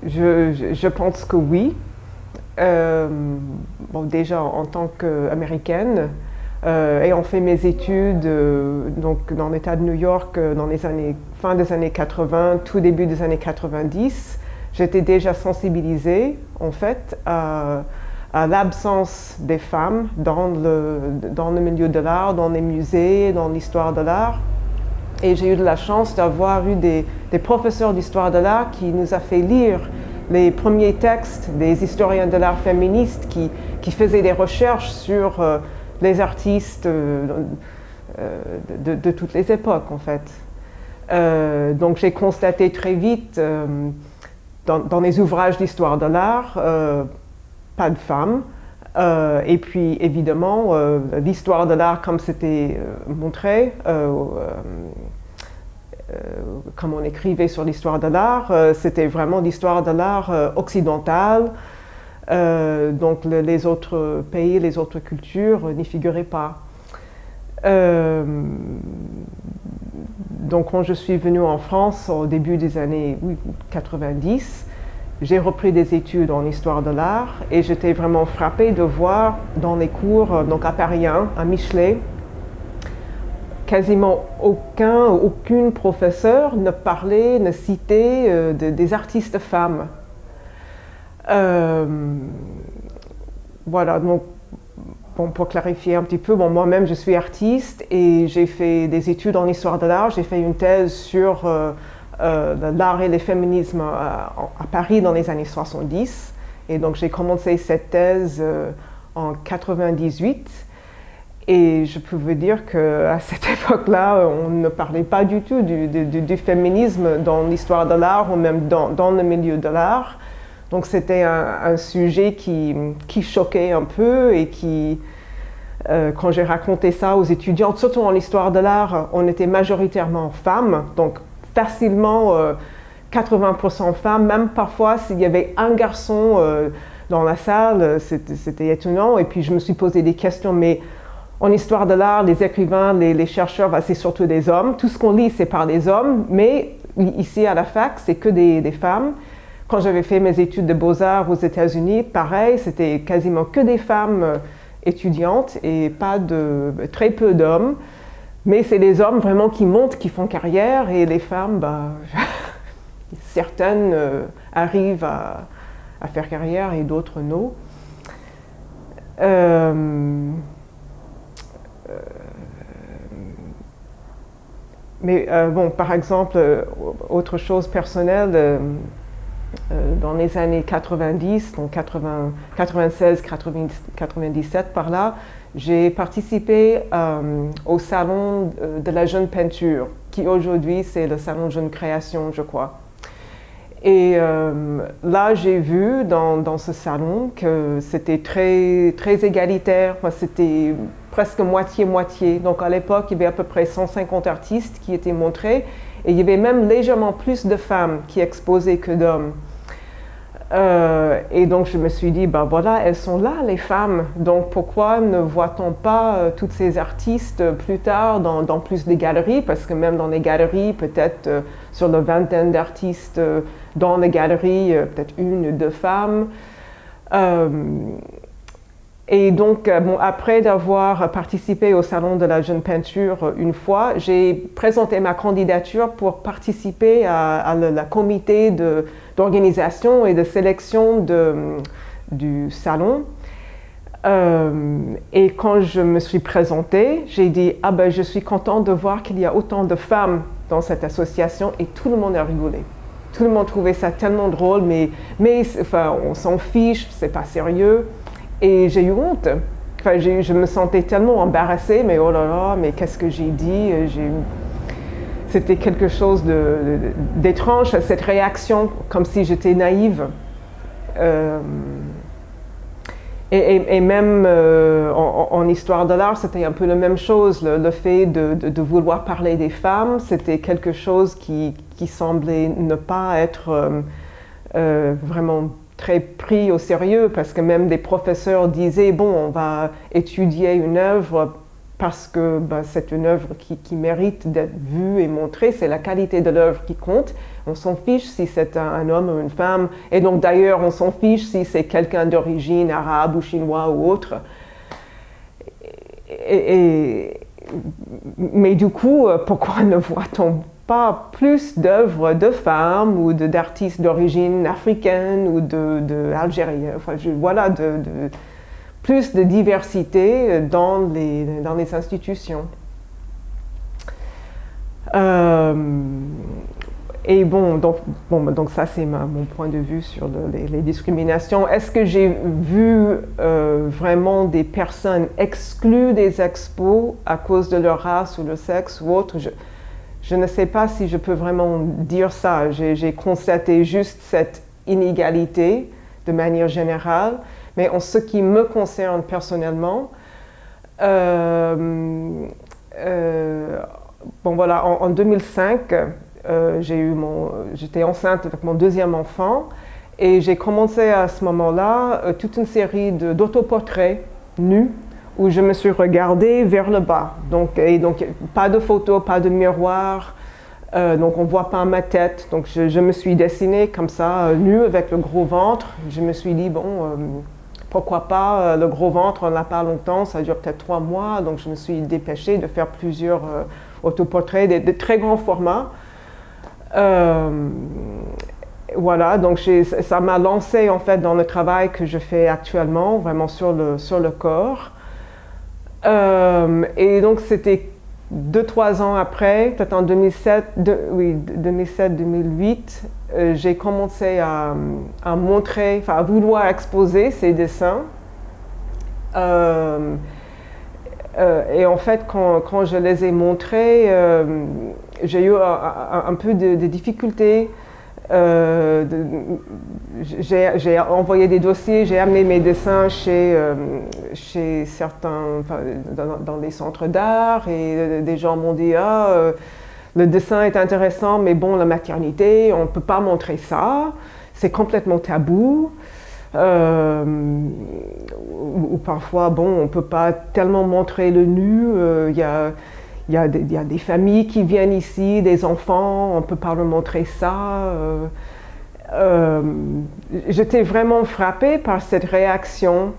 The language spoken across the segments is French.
Je pense que oui. Bon, déjà en tant qu'américaine, ayant fait mes études donc dans l'État de New York dans les fin des années 80, tout début des années 90, j'étais déjà sensibilisée en fait à l'absence des femmes dans le milieu de l'art, dans les musées, dans l'histoire de l'art. Et j'ai eu de la chance d'avoir eu des professeurs d'histoire de l'art qui nous a fait lire les premiers textes des historiens de l'art féministes qui faisaient des recherches sur les artistes de toutes les époques, en fait. Donc j'ai constaté très vite dans les ouvrages d'histoire de l'art, pas de femmes. Et puis évidemment, l'histoire de l'art, comme c'était montré, comme on écrivait sur l'histoire de l'art, c'était vraiment l'histoire de l'art occidentale. Donc les autres pays, les autres cultures n'y figuraient pas. Donc quand je suis venue en France au début des années 90, j'ai repris des études en histoire de l'art et j'étais vraiment frappée de voir dans les cours, donc à Paris 1, à Michelet, quasiment aucune professeure ne parlait, ne citait des artistes femmes. Voilà, donc bon, pour clarifier un petit peu, bon, moi-même je suis artiste et j'ai fait des études en histoire de l'art, j'ai fait une thèse sur l'art et le féminisme à Paris dans les années 70. Et donc j'ai commencé cette thèse en 98. Et je peux vous dire qu'à cette époque-là, on ne parlait pas du tout du féminisme dans l'histoire de l'art ou même dans le milieu de l'art. Donc c'était un sujet qui choquait un peu et quand j'ai raconté ça aux étudiantes, surtout en histoire de l'art, on était majoritairement femmes, donc facilement 80% femmes, même parfois s'il y avait un garçon dans la salle, c'était étonnant. Et puis je me suis posé des questions, mais en histoire de l'art, les écrivains, les chercheurs, bah, c'est surtout des hommes. Tout ce qu'on lit, c'est par des hommes, mais ici à la fac, c'est que des femmes. Quand j'avais fait mes études de beaux-arts aux États-Unis, pareil, c'était quasiment que des femmes étudiantes et très peu d'hommes. Mais c'est les hommes vraiment qui montent, qui font carrière, et les femmes, bah, certaines arrivent à faire carrière et d'autres non. Mais bon, par exemple, autre chose personnelle, dans les années 90, donc 96, 97 par là, j'ai participé au salon de la jeune peinture, qui aujourd'hui c'est le salon Jeune Création, je crois. Et là, j'ai vu dans ce salon que c'était très égalitaire, c'était presque moitié-moitié. Donc à l'époque, il y avait à peu près 150 artistes qui étaient montrés, et il y avait même légèrement plus de femmes qui exposaient que d'hommes. Et donc je me suis dit, ben voilà, elles sont là les femmes, donc pourquoi ne voit-on pas toutes ces artistes plus tard dans plus de galeries, parce que même dans les galeries, peut-être sur la vingtaine d'artistes dans les galeries, peut-être une ou deux femmes. Et donc, bon, après d'avoir participé au Salon de la Jeune Peinture une fois, j'ai présenté ma candidature pour participer à la comité d'organisation et de sélection du salon. Et quand je me suis présentée, j'ai dit « Ah ben, je suis contente de voir qu'il y a autant de femmes dans cette association » et tout le monde a rigolé. Tout le monde trouvait ça tellement drôle, mais enfin, on s'en fiche, c'est pas sérieux. Et j'ai eu honte. Enfin, je me sentais tellement embarrassée, mais oh là là, mais qu'est-ce que j'ai dit? C'était quelque chose d'étrange, cette réaction, comme si j'étais naïve. Et même en histoire de l'art, c'était un peu la même chose. Le fait de vouloir parler des femmes, c'était quelque chose qui semblait ne pas être vraiment très pris au sérieux, parce que même des professeurs disaient, bon, on va étudier une œuvre parce que ben, c'est une œuvre qui mérite d'être vue et montrée, c'est la qualité de l'œuvre qui compte. On s'en fiche si c'est un homme ou une femme, et donc d'ailleurs on s'en fiche si c'est quelqu'un d'origine arabe ou chinois ou autre. Mais du coup, pourquoi ne voit-on pas plus d'œuvres de femmes ou d'artistes d'origine africaine ou d'algérienne, enfin, voilà, plus de diversité dans les institutions. Et bon, donc ça c'est mon point de vue sur les discriminations. Est-ce que j'ai vu vraiment des personnes exclues des expos à cause de leur race ou leur sexe ou autre? Je ne sais pas si je peux vraiment dire ça. J'ai constaté juste cette inégalité de manière générale. Mais en ce qui me concerne personnellement, bon voilà, en 2005, j'étais enceinte avec mon deuxième enfant et j'ai commencé à ce moment-là toute une série d'autoportraits nus où je me suis regardée vers le bas. Donc pas de photos, pas de miroir, donc on ne voit pas ma tête. Donc je me suis dessinée comme ça, nue avec le gros ventre. Je me suis dit, bon, pourquoi pas le gros ventre, on n'a pas longtemps, ça dure peut-être 3 mois. Donc je me suis dépêchée de faire plusieurs autoportraits de très grands formats. Voilà, donc ça m'a lancé en fait dans le travail que je fais actuellement, vraiment sur le corps. Et donc c'était 2-3 ans après, peut-être en 2007-2008, j'ai commencé à montrer, enfin à vouloir exposer ces dessins. Et en fait, quand je les ai montrés, j'ai eu un peu de difficultés. J'ai envoyé des dossiers, j'ai amené mes dessins chez certains, enfin, dans les centres d'art, et des gens m'ont dit le dessin est intéressant, mais bon, la maternité, on ne peut pas montrer ça, c'est complètement tabou. Ou parfois, bon, on ne peut pas tellement montrer le nu, il y a des familles qui viennent ici, des enfants, on ne peut pas leur montrer ça. J'étais vraiment frappée par cette réaction,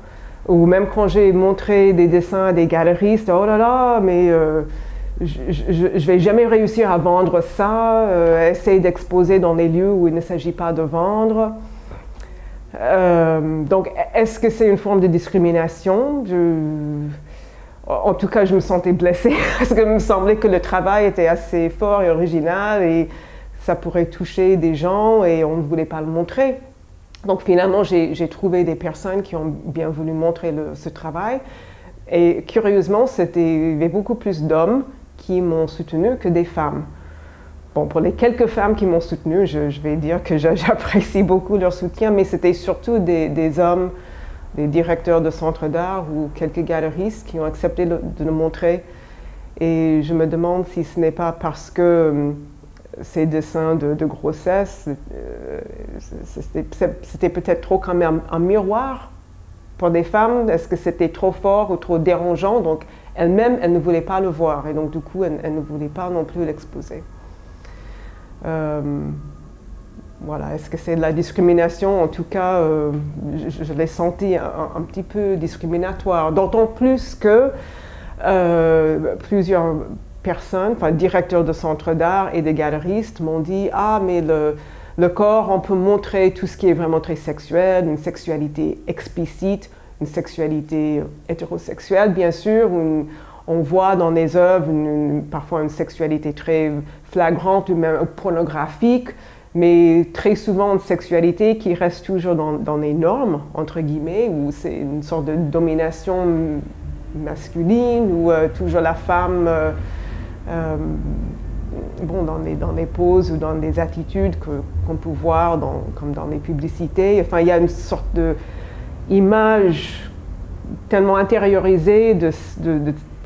ou même quand j'ai montré des dessins à des galeristes, oh là là, mais je ne vais jamais réussir à vendre ça, essayer d'exposer dans les lieux où il ne s'agit pas de vendre. Donc, est-ce que c'est une forme de discrimination? En tout cas, je me sentais blessée parce qu'il me semblait que le travail était assez fort et original et ça pourrait toucher des gens et on ne voulait pas le montrer. Donc finalement, j'ai trouvé des personnes qui ont bien voulu montrer ce travail. Et curieusement, il y avait beaucoup plus d'hommes qui m'ont soutenue que des femmes. Bon, pour les quelques femmes qui m'ont soutenue, je vais dire que j'apprécie beaucoup leur soutien, mais c'était surtout des hommes, des directeurs de centres d'art ou quelques galeristes qui ont accepté de le montrer. Et je me demande si ce n'est pas parce que ces dessins de grossesse, c'était peut-être trop comme un miroir pour des femmes. Est-ce que c'était trop fort ou trop dérangeant? Donc elles-mêmes, elles ne voulaient pas le voir et donc du coup, elles ne voulaient pas non plus l'exposer. Voilà, est-ce que c'est de la discrimination? En tout cas, je l'ai senti un petit peu discriminatoire. D'autant plus que plusieurs personnes, enfin directeurs de centres d'art et des galeristes m'ont dit « Ah, mais le corps, on peut montrer tout ce qui est vraiment très sexuel, une sexualité explicite, une sexualité hétérosexuelle, bien sûr, on voit dans les œuvres parfois une sexualité très flagrante ou même pornographique, mais très souvent une sexualité qui reste toujours dans les normes, entre guillemets, où c'est une sorte de domination masculine, où toujours la femme, bon, dans les poses ou dans les attitudes qu'on peut voir, comme dans les publicités. Enfin, il y a une sorte d'image tellement intériorisée de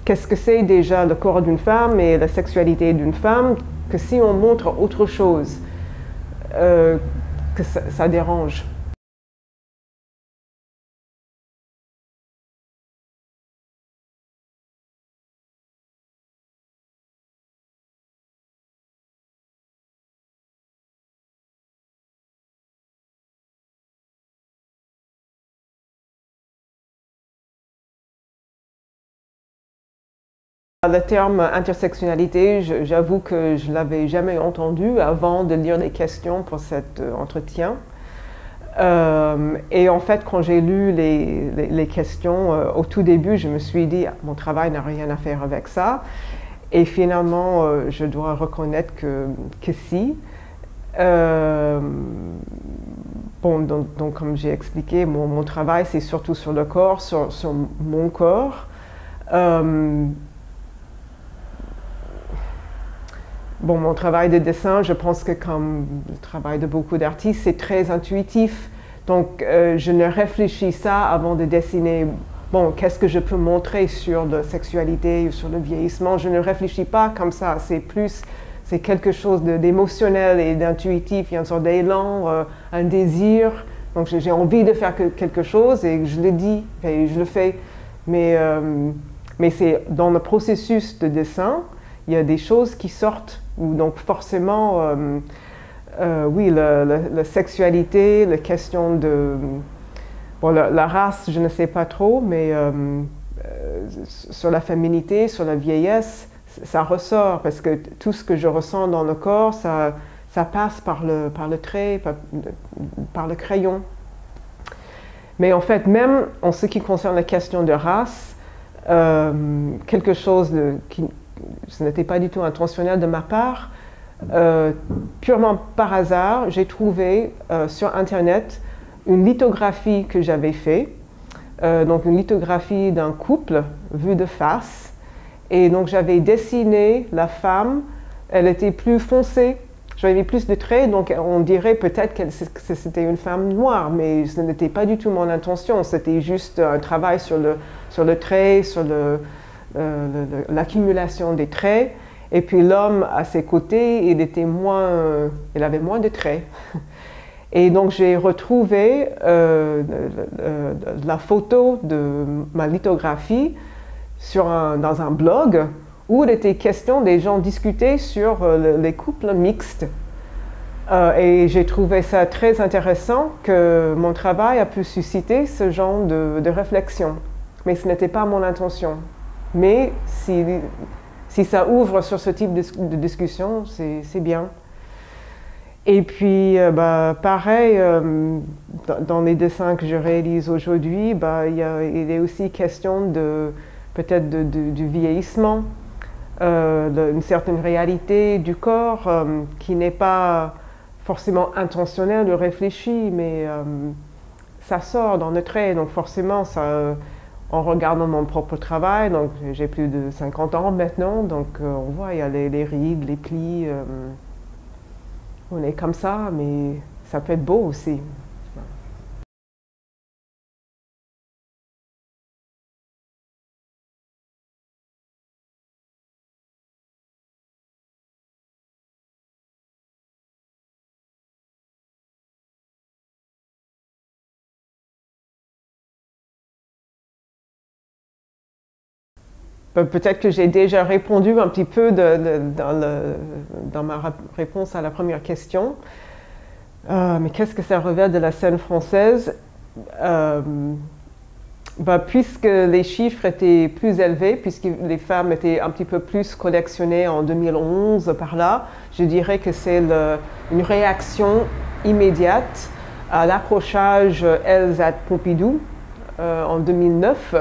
qu'est-ce que c'est déjà le corps d'une femme et la sexualité d'une femme, que si on montre autre chose, que ça dérange. Le terme intersectionnalité, j'avoue que je ne l'avais jamais entendu avant de lire les questions pour cet entretien. Et en fait, quand j'ai lu les questions, au tout début, je me suis dit, mon travail n'a rien à faire avec ça. Et finalement, je dois reconnaître que si. Bon, donc comme j'ai expliqué, mon travail, c'est surtout sur le corps, sur mon corps. Bon, mon travail de dessin, je pense que comme le travail de beaucoup d'artistes, c'est très intuitif. Donc, je ne réfléchis ça avant de dessiner. Bon, qu'est-ce que je peux montrer sur la sexualité ou sur le vieillissement? Je ne réfléchis pas comme ça. C'est quelque chose d'émotionnel et d'intuitif. Il y a une sorte d'élan, un désir. Donc, j'ai envie de faire quelque chose et je le dis et je le fais. Mais c'est dans le processus de dessin, il y a des choses qui sortent. Donc forcément, oui, la sexualité, la question de... Bon, la race, je ne sais pas trop, mais sur la féminité, sur la vieillesse, ça ressort parce que tout ce que je ressens dans le corps, ça passe par le trait, par le crayon. Mais en fait, même en ce qui concerne la question de race, quelque chose ce n'était pas du tout intentionnel de ma part. Purement par hasard, j'ai trouvé sur Internet une lithographie que j'avais faite. Donc une lithographie d'un couple vu de face. Et donc j'avais dessiné la femme, elle était plus foncée. J'avais mis plus de traits, donc on dirait peut-être que c'était une femme noire, mais ce n'était pas du tout mon intention. C'était juste un travail sur le trait, sur l'accumulation des traits, et puis l'homme à ses côtés, il avait moins de traits. Et donc j'ai retrouvé la photo de ma lithographie dans un blog où il était question, des gens discutaient sur les couples mixtes. Et j'ai trouvé ça très intéressant que mon travail a pu susciter ce genre de réflexion. Mais ce n'était pas mon intention. Mais si ça ouvre sur ce type de discussion, c'est bien. Et puis, pareil, dans les dessins que je réalise aujourd'hui, il est aussi question peut-être du vieillissement, une certaine réalité du corps qui n'est pas forcément intentionnelle ou réfléchie, mais ça sort dans le trait. Donc forcément, en regardant mon propre travail, donc j'ai plus de 50 ans maintenant, donc on voit, il y a les rides, les plis, on est comme ça, mais ça peut être beau aussi. Peut-être que j'ai déjà répondu un petit peu dans ma réponse à la première question. Mais qu'est-ce que ça révèle de la scène française? Puisque les chiffres étaient plus élevés, puisque les femmes étaient un petit peu plus collectionnées en 2011 par là, je dirais que c'est une réaction immédiate à l'accrochage Elsa Pompidou en 2009.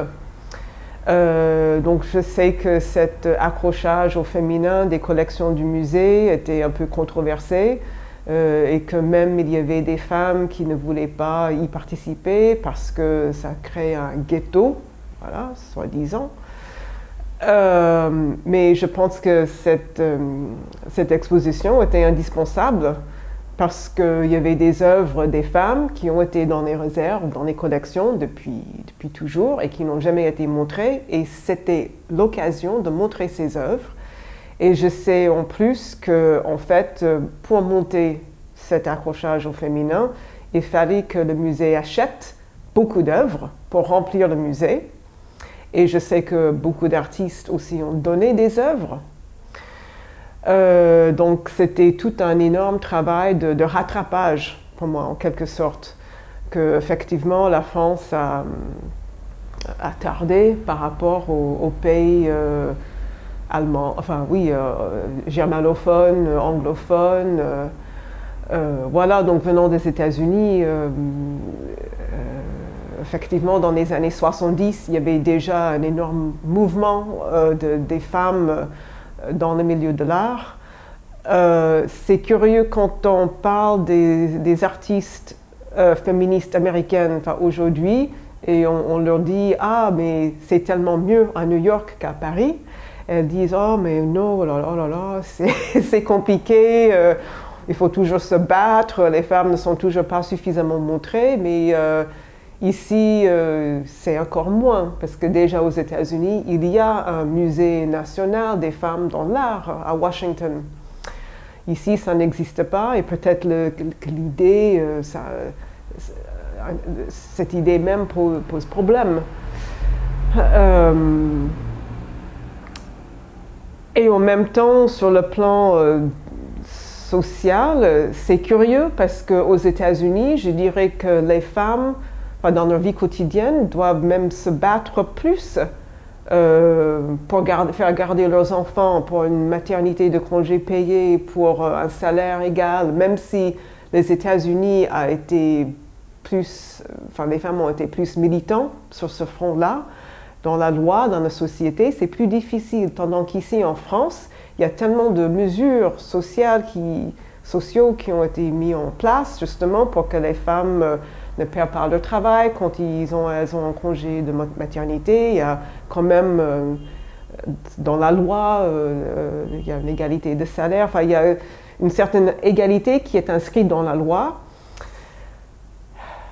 Donc je sais que cet accrochage au féminin des collections du musée était un peu controversé et que même il y avait des femmes qui ne voulaient pas y participer parce que ça crée un ghetto, voilà, soi-disant. Mais je pense que cette exposition était indispensable parce qu'il y avait des œuvres des femmes qui ont été dans les réserves, dans les collections depuis toujours et qui n'ont jamais été montrées. Et c'était l'occasion de montrer ces œuvres. Et je sais en plus que, en fait, pour monter cet accrochage au féminin, il fallait que le musée achète beaucoup d'œuvres pour remplir le musée. Et je sais que beaucoup d'artistes aussi ont donné des œuvres. Donc c'était tout un énorme travail de rattrapage pour moi, en quelque sorte, que effectivement la France a tardé par rapport aux pays allemand, enfin oui, germanophone, anglophone. Voilà, donc venant des États-Unis, effectivement, dans les années 70, il y avait déjà un énorme mouvement des femmes dans le milieu de l'art. C'est curieux quand on parle des artistes féministes américaines aujourd'hui et on leur dit « Ah, mais c'est tellement mieux à New York qu'à Paris ». Elles disent « Oh, mais non, oh là là, c'est compliqué, il faut toujours se battre, les femmes ne sont toujours pas suffisamment montrées, mais ici, c'est encore moins, parce que déjà aux États-Unis, il y a un musée national des femmes dans l'art à Washington. Ici, ça n'existe pas, et peut-être que l'idée, cette idée même pose problème. Et en même temps, sur le plan social, c'est curieux, parce qu'aux États-Unis, je dirais que les femmes, dans leur vie quotidienne, doivent même se battre plus pour faire garder leurs enfants, pour une maternité de congé payé, pour un salaire égal, même si les États-Unis a été plus, les femmes ont été plus militants sur ce front-là. Dans la loi, dans la société, c'est plus difficile, tandis qu'ici en France, il y a tellement de mesures sociales qui ont été mises en place justement pour que les femmes ne perdent pas leur travail quand elles ont un congé de maternité. Il y a quand même dans la loi, il y a une égalité de salaire. Enfin, il y a une certaine égalité qui est inscrite dans la loi.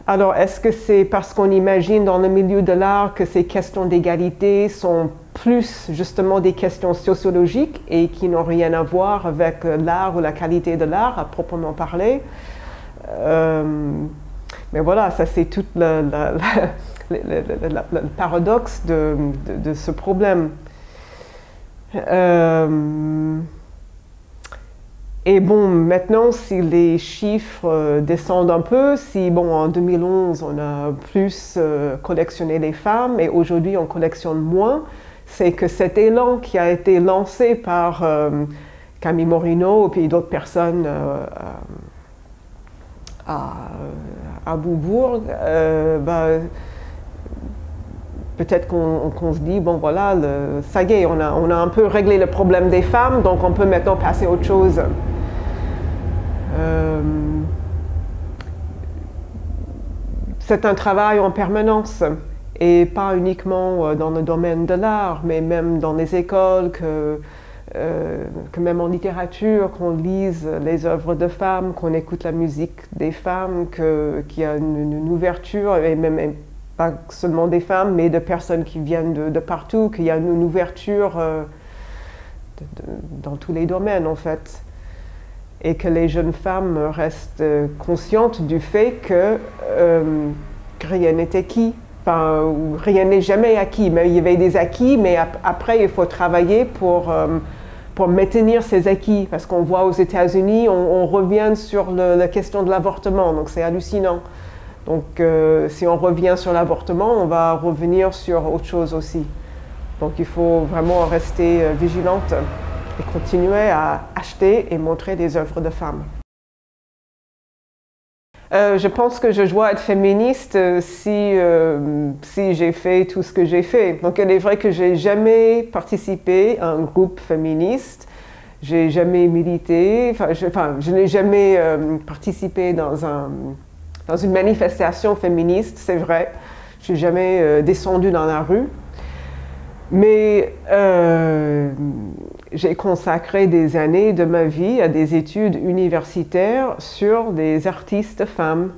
Alors, est-ce que c'est parce qu'on imagine dans le milieu de l'art que ces questions d'égalité sont plus justement des questions sociologiques et qui n'ont rien à voir avec l'art ou la qualité de l'art à proprement parler? Mais voilà, ça c'est tout le paradoxe de ce problème. Et bon, maintenant, si les chiffres descendent un peu, si en 2011, on a plus collectionné les femmes et aujourd'hui, on collectionne moins, c'est que cet élan qui a été lancé par Camille Morino et puis d'autres personnes à Beaubourg, peut-être qu'on se dit, bon voilà, ça y est, on a un peu réglé le problème des femmes, donc on peut maintenant passer à autre chose. C'est un travail en permanence et pas uniquement dans le domaine de l'art, mais même dans les écoles, que même en littérature, qu'on lise les œuvres de femmes, qu'on écoute la musique des femmes, qu'il y a une ouverture, et même pas seulement des femmes, mais de personnes qui viennent de partout, qu'il y a une ouverture dans tous les domaines en fait. Et que les jeunes femmes restent conscientes du fait que rien n'est acquis. Enfin, rien n'est jamais acquis. Mais il y avait des acquis, mais après il faut travailler pour maintenir ces acquis. Parce qu'on voit aux États-Unis, on revient sur la question de l'avortement, donc c'est hallucinant. Donc si on revient sur l'avortement, on va revenir sur autre chose aussi. Donc il faut vraiment rester vigilante et continuer à acheter et montrer des œuvres de femmes. Je pense que je dois être féministe si j'ai fait tout ce que j'ai fait. Donc il est vrai que j'ai jamais participé à un groupe féministe, j'ai jamais milité, je n'ai jamais participé dans une manifestation féministe, c'est vrai. Je n'ai jamais descendu dans la rue. Mais j'ai consacré des années de ma vie à des études universitaires sur des artistes femmes.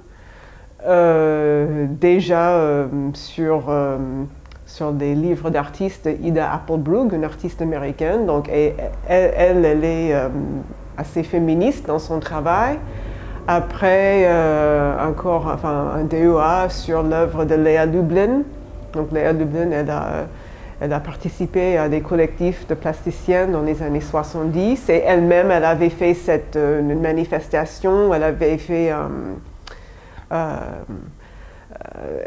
Déjà sur des livres d'artistes, Ida Applebrug, une artiste américaine. Donc elle est assez féministe dans son travail. Après, encore un DEA sur l'œuvre de Lea Lublin. Donc Lea Lublin, elle a participé à des collectifs de plasticiennes dans les années 70 et elle-même, elle avait fait une manifestation, elle avait fait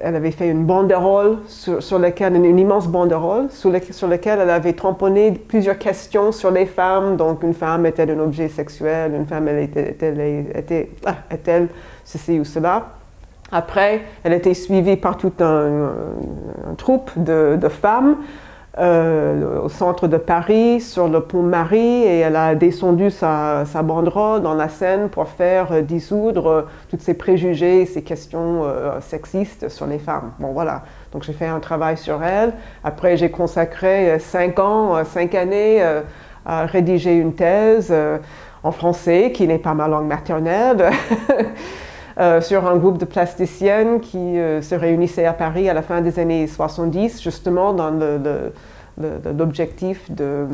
elle avait fait une banderole sur laquelle, une immense banderole sur laquelle elle avait tamponné plusieurs questions sur les femmes. Donc, une femme est-elle un objet sexuel? Une femme est-elle ceci ou cela? Après, elle était suivie par toute un troupe de femmes au centre de Paris, sur le pont Marie, et elle a descendu sa banderole dans la Seine pour faire dissoudre tous ces préjugés, ces questions sexistes sur les femmes. Bon, voilà. Donc, j'ai fait un travail sur elle. Après, j'ai consacré 5 années à rédiger une thèse en français, qui n'est pas ma langue maternelle. Sur un groupe de plasticiennes qui se réunissaient à Paris à la fin des années 70, justement dans l'objectif de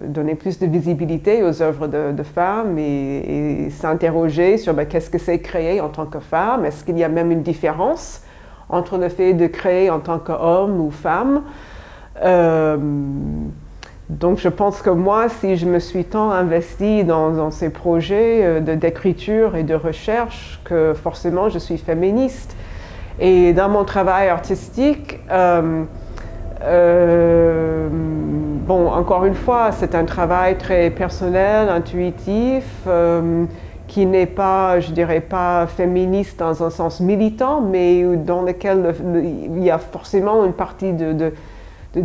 donner plus de visibilité aux œuvres de femmes et s'interroger sur qu'est-ce que c'est créer en tant que femme. Est-ce qu'il y a même une différence entre le fait de créer en tant qu'homme ou femme? Donc je pense que moi, si je me suis tant investie dans ces projets d'écriture et de recherche, que forcément je suis féministe. Et dans mon travail artistique, bon, encore une fois, c'est un travail très personnel, intuitif, qui n'est pas, je dirais pas féministe dans un sens militant, mais dans lequel il y a forcément une partie de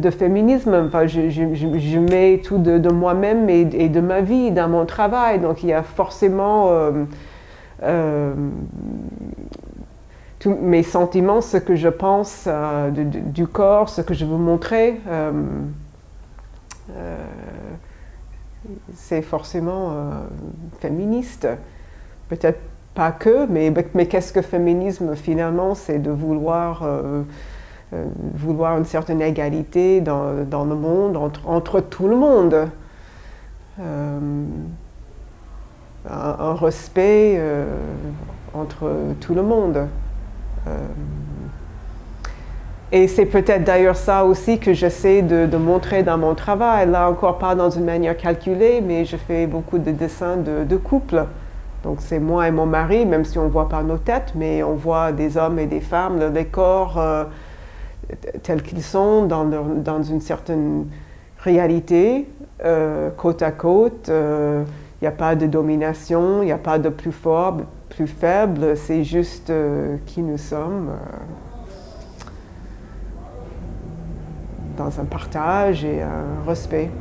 féminisme. Enfin, je mets tout de moi-même et de ma vie dans mon travail, donc il y a forcément tous mes sentiments, ce que je pense du corps, ce que je veux montrer, c'est forcément féministe. Peut-être pas que, mais qu'est-ce que féminisme finalement? C'est de vouloir une certaine égalité dans le monde, entre tout le monde. Un respect entre tout le monde. Et c'est peut-être d'ailleurs ça aussi que j'essaie de montrer dans mon travail. Là encore pas dans une manière calculée, mais je fais beaucoup de dessins de couple. Donc c'est moi et mon mari, même si on ne voit pas nos têtes, mais on voit des hommes et des femmes, les corps tels qu'ils sont dans une certaine réalité, côte à côte. Il n'y a pas de domination, il n'y a pas de plus fort, plus faible, c'est juste qui nous sommes, dans un partage et un respect.